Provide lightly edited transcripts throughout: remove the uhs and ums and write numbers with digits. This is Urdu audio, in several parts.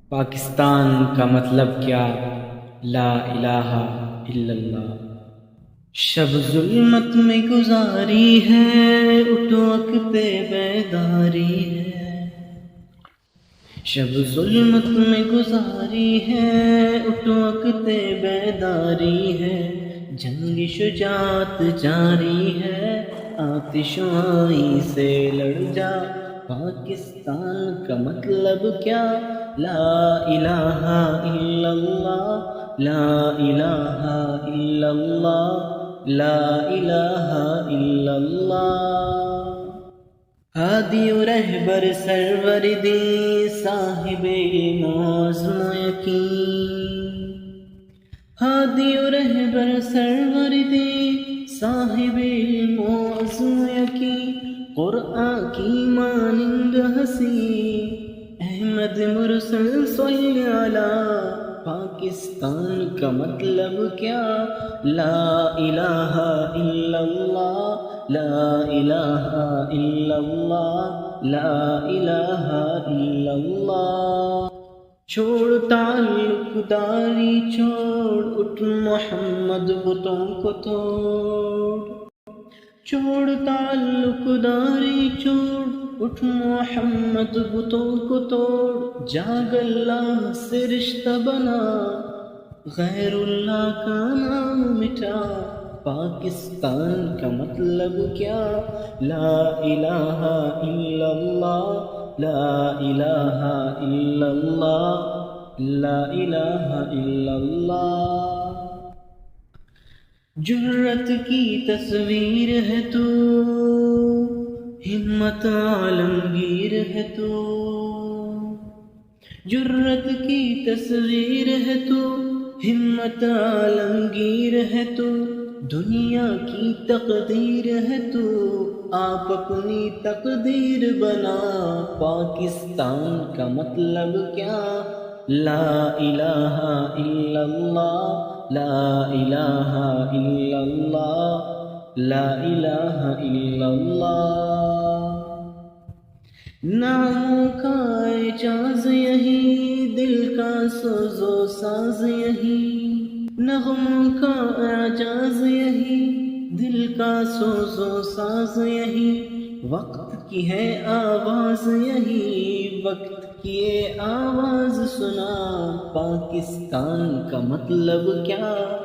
پاکستان کا مطلب کیا؟ لا الہ الا اللہ۔ شب ظلمت میں گزاری ہے، اٹھ وقت بیداری ہے۔ شب ظلمت میں گزاری ہے، اٹھ وقت بیداری ہے۔ جنگ شجاعت جاری ہے، آتش آئی سے لڑ جا۔ پاکستان کا مطلب کیا؟ لا الہ الا اللہ، لا الہ الا اللہ، لا الہ الا اللہ۔ ہادی و رہبر سرورد صاحب علم و عزم و یقین، ہادی و رہبر سرورد صاحب علم و عزم و یقین۔ قرآن کی مانند حسین احمد مرسل صلی علی۔ پاکستان کا مطلب کیا؟ لا الہ الا اللہ، لا الہ الا اللہ، لا الہ الا اللہ۔ چھوڑ تعلق داری چھوڑ، اٹھ محمد بتوں کو توڑ۔ چھوڑ تعلق داری چھوڑ، اٹھ محمد بتوں کو توڑ۔ جاگ اللہ سے رشتہ بنا، غیر اللہ کا نام مٹا۔ پاکستان کا مطلب کیا؟ لا الہ الا اللہ، لا الہ الا اللہ، لا الہ الا اللہ۔ جرت کی تصویر ہے تو، ہمت عالمگیر ہے تو۔ جرت کی تصویر ہے تو، ہمت عالمگیر ہے تو۔ دنیا کی تقدیر ہے تو، آپ اپنی تقدیر بنا۔ پاکستان کا مطلب کیا؟ لا الہ الا اللہ، لا الہ الا اللہ، لا الہ الا اللہ۔ ناموں کا اعجاز یہی، دل کا سوز و ساز یہی۔ نغموں کا اعجاز یہی، دل کا سوز و ساز یہی۔ وقت کی ہے آواز یہی، وقت کی یہ آواز سنا۔ پاکستان کا مطلب کیا؟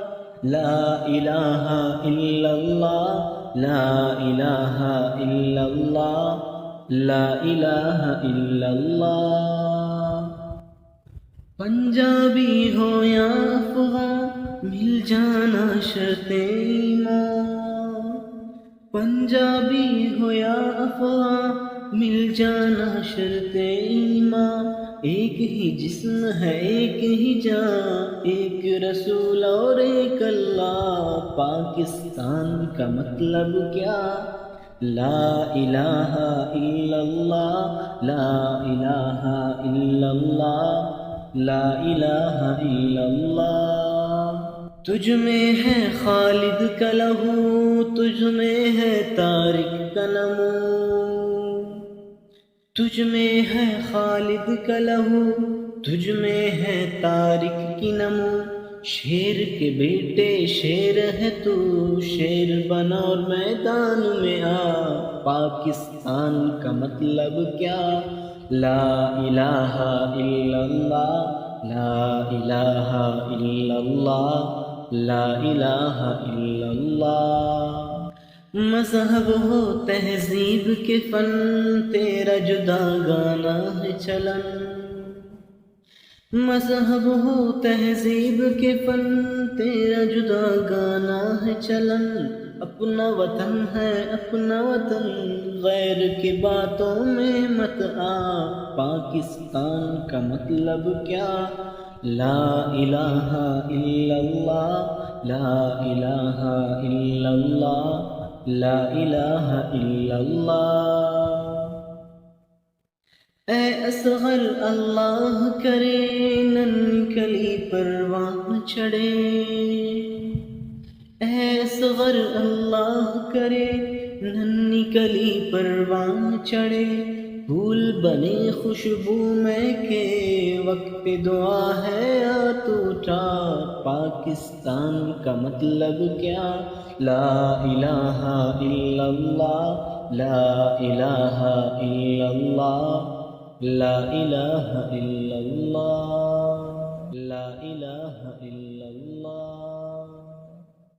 لا الہ الا اللہ، لا الہ الا اللہ، لا الہ الا اللہ۔ پنجابی ہو یا افغان، مل جانا شرط ایمان۔ پنجابی ہو یا افغان، مل جانا شرط ایمان۔ ایک ہی جسم ہے ایک ہی جان، ایک رسول اور ایک اللہ۔ پاکستان کا مطلب کیا؟ لا الہ الا اللہ، لا الہ الا اللہ، لا الہ الا اللہ۔ تجھ میں ہے خالد کا لہو، تجھ میں ہے طارق کا نمو۔ تجھ میں ہے خالد کا لہو، تجھ میں ہے طارق کی نمو۔ شیر کے بیٹے شیر ہے تو، شیر بنا اور میدان میں آ۔ پاکستان کا مطلب کیا؟ لا الہ الا اللہ، لا الہ الا اللہ، لا الہ الا اللہ۔ مذہب ہو تہذیب کے فن، تیرا جدا گانا ہے چلن۔ مذہب ہو تہذیب کے فن، تیرا جدا گانا ہے چلن۔ اپنا وطن ہے اپنا وطن، غیر کی باتوں میں مت آ۔ پاکستان کا مطلب کیا؟ لا الہ الا اللہ، لا الہ الا اللہ، لا الہ الا اللہ۔ اے اصغر اللہ کرے، ننھی کلی پروان چڑھے۔ اے اصغر اللہ کرے، ننھی کلی پروان چڑھے۔ پھول بنے خوشبو میں کے، وقت دعا ہے یا ٹوٹا پاکستان کا مطلب کیا؟ لا الہ الا اللہ، لا الہ الا اللہ، لا الہ الا اللہ۔